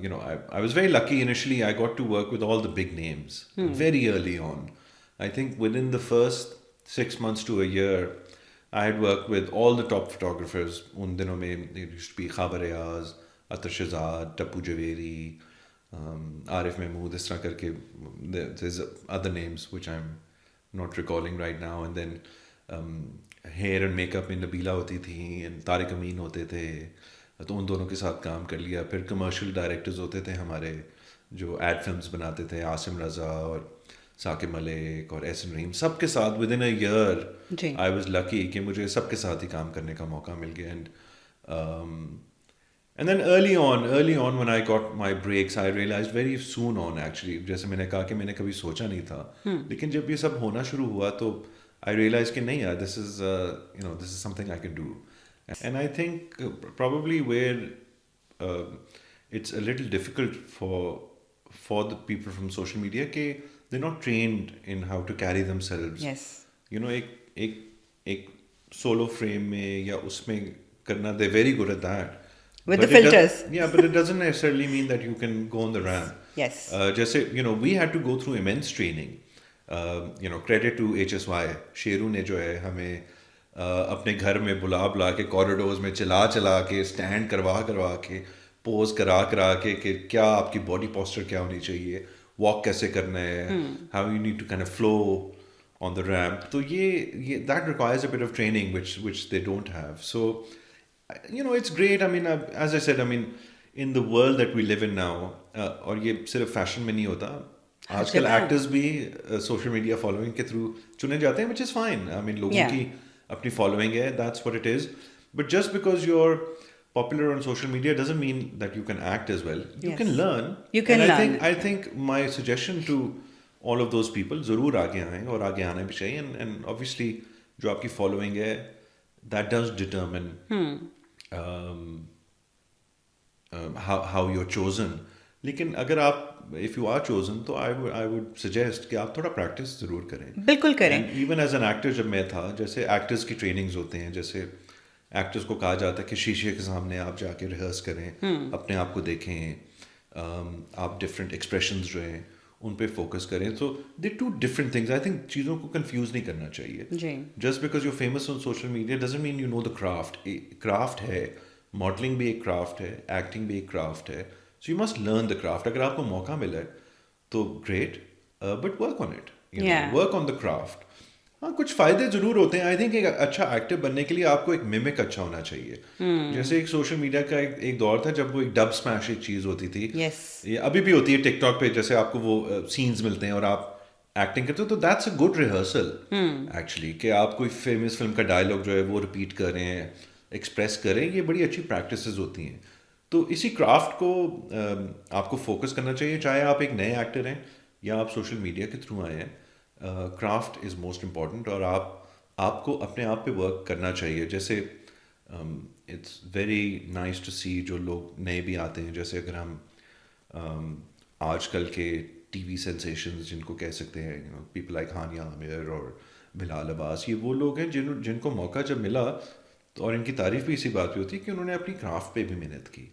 I was very lucky initially. I got to work with all the big names very early on. I think within the first 6 months to a year, I had worked with all the top photographers. उन दिनों में there used to be Khabar Ayaz, Atar Shahzad, Tapu Javeri, Arif Mahmood, इस तरह करके. There's other names which I'm not recalling right now. And then hair and makeup में नबीला होती थी and Tariq अमीन होते थे. तो उन दोनों के साथ काम कर लिया. फिर कमर्शियल डायरेक्टर्स होते थे हमारे जो एड फिल्म्स बनाते थे, आसिम रज़ा और साकिब मलिक और एहसन रहीम. सबके साथ with in a year I was lucky कि मुझे सबके साथ ही काम करने का मौका मिल गया. And then early on when I got my breaks, I realized very soon on actually, जैसे मैंने कहा कि मैंने कभी सोचा नहीं था, लेकिन जब ये सब होना शुरू हुआ तो I realized कि नहीं यार, this is something I can do. And I think probably where it's a little difficult for the people from social media कि they're not trained in how to carry themselves. Yes. एक solo frame में या उसमें करना, they're very good at that. With But the filters. but it doesn't necessarily mean that you can go on the ramp. Yes. जैसे we had to go through immense training. Credit to HSY. Sheru ने जो है हमें अपने घर में बुला के कॉरिडोर्स में चला के स्टैंड करवा के पोज करा के कि क्या आपकी बॉडी पोस्चर क्या होनी चाहिए, वॉक कैसे करना है, how you need to kind of flow on the ramp. तो ये that requires a bit of training which they don't have. So it's great. I mean, as I said, I mean, in the world that we live in now, और ये सिर्फ fashion में नहीं होता, आजकल actors भी सोशल मीडिया फॉलोइंग के through चुने जाते हैं, which is fine. I mean, लोगों की अपनी फॉलोइंग है, that's what it is. But just because you're popular on social media doesn't mean that you can act as well. You can learn. You can learn. I think my suggestion to all of those people, ज़रूर आगे आएं और आगे आना भी चाहिए. And obviously, जो आपकी फॉलोइंग है, that does determine how you're chosen. लेकिन अगर आप if you are chosen, तो I would suggest कि आप थोड़ा प्रैक्टिस ज़रूर करें. बिल्कुल करें. Even as an actor जब मैं था, जैसे एक्टर्स की ट्रेनिंग्स होते हैं, जैसे एक्टर्स को कहा जाता है कि शीशे के सामने आप जाके रिहर्स करें, अपने आप को देखें, आप डिफरेंट एक्सप्रेशंस जो हैं उन पे फोकस करें. तो they two different things. I think चीज़ों को कंफ्यूज नहीं करना चाहिए. Just because you famous on social media doesn't mean you know the craft. Craft है, मॉडलिंग भी एक क्राफ्ट है, एक्टिंग भी एक क्राफ्ट है. So you must learn the craft. अगर आपको मौका मिला है तो great, but work on it, work on the craft. हाँ, कुछ फ़ायदे ज़रूर होते हैं. आई थिंक एक अच्छा एक्टर बनने के लिए आपको एक मिमिक अच्छा होना चाहिए. जैसे एक सोशल मीडिया का एक दौर था जब वो एक डब स्मैश एक चीज़ होती थी. ये अभी भी होती है टिकटॉक पे. जैसे आपको वो सीन्स मिलते हैं और आप एक्टिंग करते हो, तो that's a good rehearsal actually, कि आप कोई फेमस फिल्म का डायलॉग जो है वो रिपीट कर रहे हैं, एक्सप्रेस करें. ये बड़ी अच्छी प्रैक्टिसेस होती हैं. तो इसी क्राफ्ट को आपको फोकस करना चाहिए, चाहे आप एक नए एक्टर हैं या आप सोशल मीडिया के थ्रू आए हैं. Craft is most important. और आपको अपने आप पे वर्क करना चाहिए. जैसे इट्स वेरी नाइस टू सी जो लोग नए भी आते हैं. जैसे अगर हम आजकल के टीवी सेंसेशंस जिनको कह सकते हैं, पीपल लाइक हानिया आमिर और बिलाल अब्बास, ये वो लोग हैं जिनको मौका जब मिला तो, और इनकी तारीफ भी इसी बात पे होती है कि उन्होंने अपनी क्राफ्ट पे भी मेहनत की.